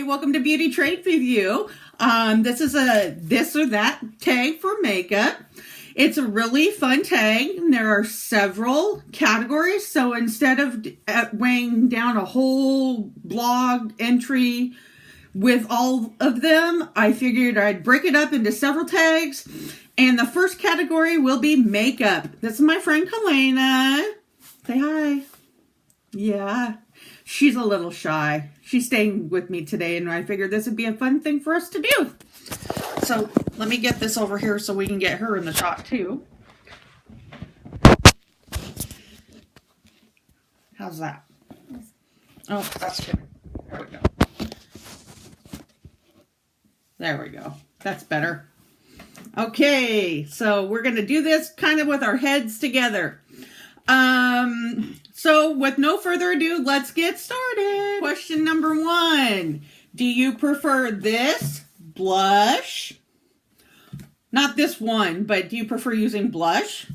Hi, welcome to Beauty Trade Review. This is a this or that tag for makeup. It's a really fun tag. There are several categories, so instead of weighing down a whole blog entry with all of them, I figured I'd break it up into several tags. And the first category will be makeup. This is my friend Kalena. Say hi. Yeah, she's a little shy. She's staying with me today, and I figured this would be a fun thing for us to do. So let me get this over here so we can get her in the shot too. How's that? Oh, that's good. There we go. There we go. That's better. Okay, so we're going to do this kind of with our heads together. So with no further ado, let's get started. Question number 1. Do you prefer this blush? Not this one, but do you prefer using blush?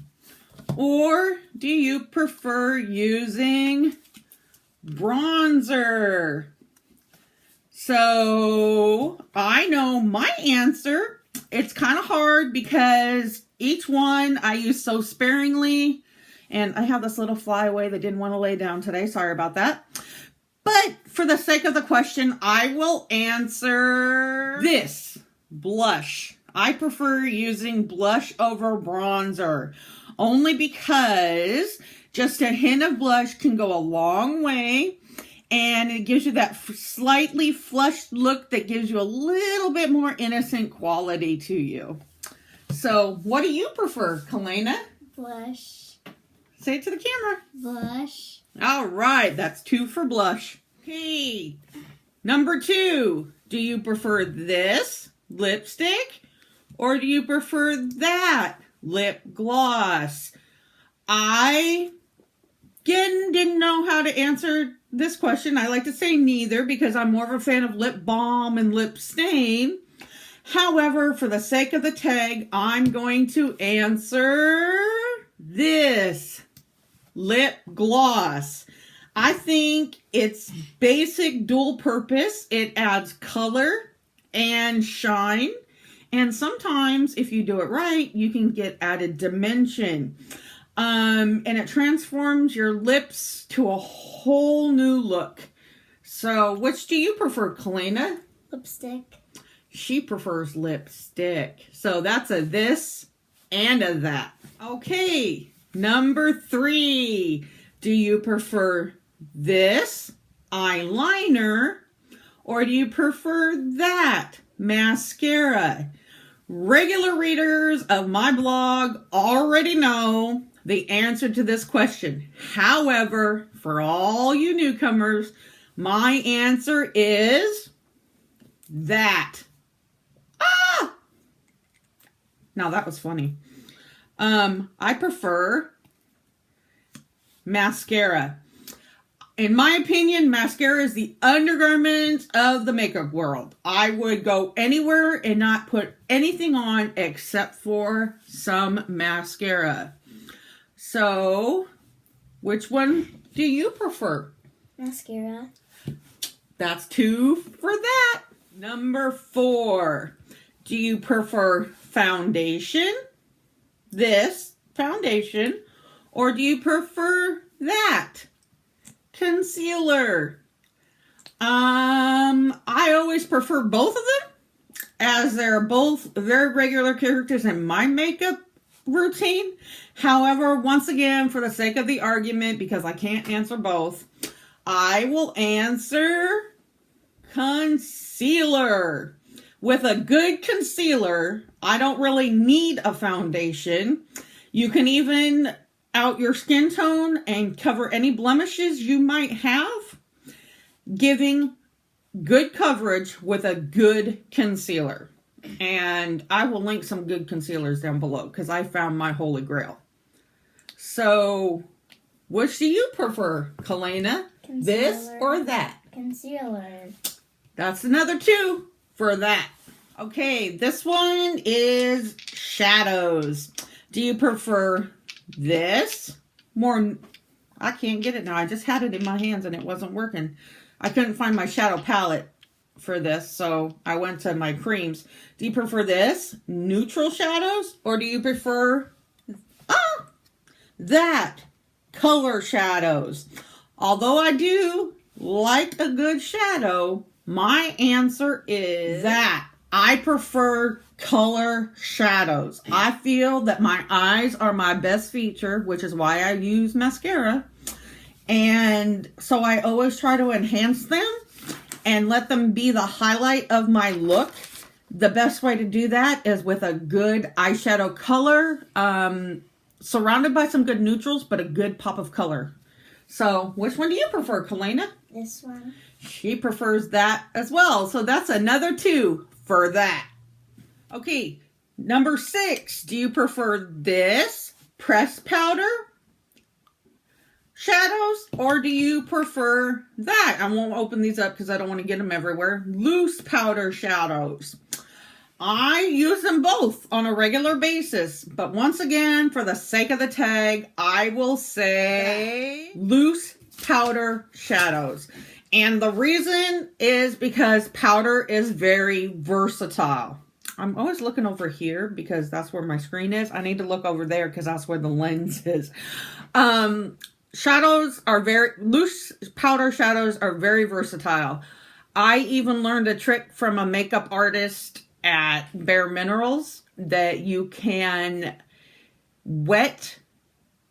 Or do you prefer using bronzer? So I know my answer. It's kind of hard because each one I use so sparingly. And I have this little flyaway that didn't want to lay down today. Sorry about that. But for the sake of the question, I will answer this blush. I prefer using blush over bronzer. Only because just a hint of blush can go a long way. And it gives you that slightly flushed look that gives you a little bit more innocent quality to you. So what do you prefer, Kalena? Blush. Say it to the camera. Blush. All right, that's 2 for blush. Okay, number 2. Do you prefer this lipstick or do you prefer that lip gloss? I didn't know how to answer this question. I like to say neither because I'm more of a fan of lip balm and lip stain. However, for the sake of the tag, I'm going to answer this lip gloss. I think it's basic dual purpose. It adds color and shine. And sometimes if you do it right, you can get added dimension. And it transforms your lips to a whole new look. So which do you prefer, Kalena? Lipstick. She prefers lipstick. So that's a this and a that. Okay, number 3. Do you prefer this eyeliner or do you prefer that mascara? Regular readers of my blog already know the answer to this question. However, for all you newcomers, my answer is that. Now that was funny. I prefer mascara. In my opinion, mascara is the undergarment of the makeup world. I would go anywhere and not put anything on except for some mascara. So, which one do you prefer? Mascara. That's 2 for that. Number 4. Do you prefer foundation? This foundation. Or do you prefer that concealer? I always prefer both of them as they're both very regular characters in my makeup routine. However, once again, for the sake of the argument, because I can't answer both, I will answer concealer. With a good concealer, I don't really need a foundation. You can even out your skin tone and cover any blemishes you might have, giving good coverage with a good concealer. And I will link some good concealers down below because I found my holy grail. So, which do you prefer, Kalena? This or that? Concealer. That's another 2 for that. Okay, this one is shadows. Do you prefer this? I can't get it now. I just had it in my hands and it wasn't working. I couldn't find my shadow palette for this, so I went to my creams. Do you prefer this, neutral shadows, or do you prefer that, color shadows? Although I do like a good shadow, my answer is that. I prefer color shadows. I feel that my eyes are my best feature, which is why I use mascara. And so I always try to enhance them and let them be the highlight of my look. The best way to do that is with a good eyeshadow color, surrounded by some good neutrals, but a good pop of color. So which one do you prefer, Kalena? This one. She prefers that as well. So that's another 2 for that. Okay, number 6. Do you prefer this, pressed powder shadows, or do you prefer that? I won't open these up because I don't want to get them everywhere. Loose powder shadows. I use them both on a regular basis, but once again, for the sake of the tag, I will say loose powder shadows. And the reason is because powder is very versatile. I'm always looking over here because that's where my screen is. I need to look over there because that's where the lens is. Loose powder shadows are very versatile. I even learned a trick from a makeup artist at Bare Minerals that you can wet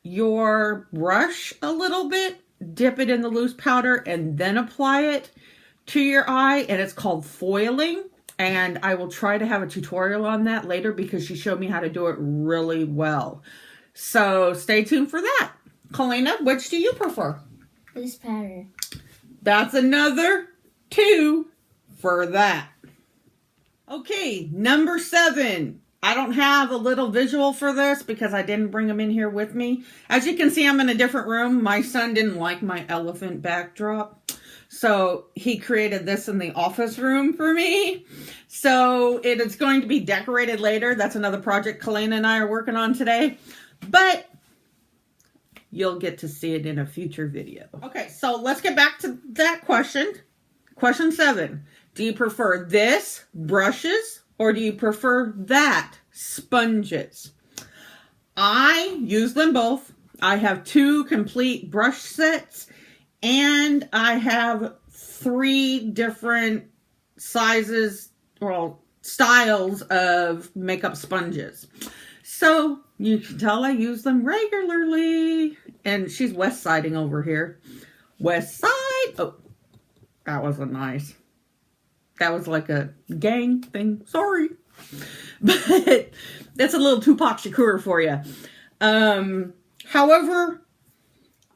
your brush a little bit, dip it in the loose powder, and then apply it to your eye, and it's called foiling. And I will try to have a tutorial on that later because she showed me how to do it really well. So stay tuned for that. Kalena, which do you prefer? Loose powder. That's another 2 for that. Okay, number 7. I don't have a little visual for this because I didn't bring them in here with me. As you can see, I'm in a different room. My son didn't like my elephant backdrop, so he created this in the office room for me. So it is going to be decorated later. That's another project Kalena and I are working on today, but you'll get to see it in a future video. Okay, so let's get back to that question. Question 7. Do you prefer this, brushes, or do you prefer that, sponges? I use them both. I have 2 complete brush sets, and I have 3 different sizes, well, styles of makeup sponges. So you can tell I use them regularly. And she's west siding over here. West side. Oh, that wasn't nice. That was like a gang thing. Sorry. But that's a little Tupac Shakur for you. However,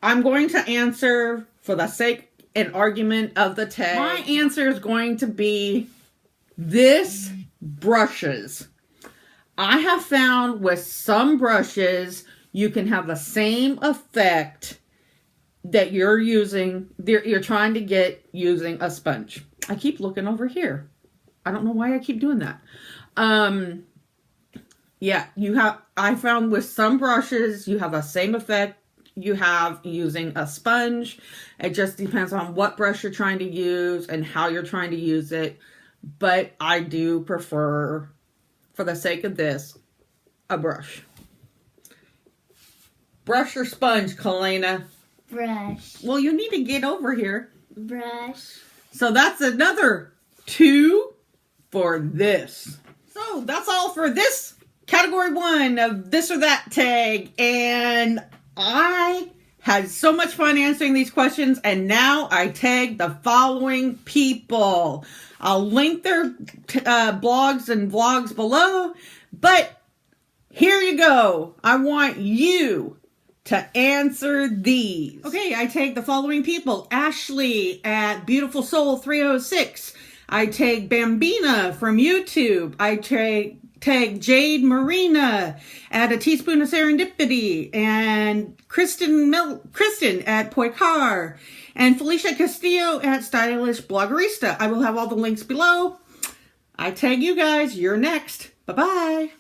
I'm going to answer for the sake and argument of the tag. My answer is going to be this, brushes. I have found with some brushes, you can have the same effect that you're trying to get using a sponge. I keep looking over here. I don't know why I keep doing that. Yeah, I found with some brushes, you have the same effect you have using a sponge. It just depends on what brush you're trying to use and how you're trying to use it. But I do prefer, for the sake of this, a brush. Brush or sponge, Kalena? Brush. Well, you need to get over here. Brush. So that's another 2 for this. So that's all for this category 1 of this or that tag. And I had so much fun answering these questions. And now I tag the following people. I'll link their blogs and vlogs below. But here you go. I want you to answer these. Okay, I tag the following people. Ashley at Beautiful Soul 306. I tag Bambeena from YouTube. I tag Jade Marina at A Teaspoon of Serendipity. And Kristen at POIKAER. And Felicia Castillo at Stylish Bloggerista. I will have all the links below. I tag you guys. You're next. Bye-bye.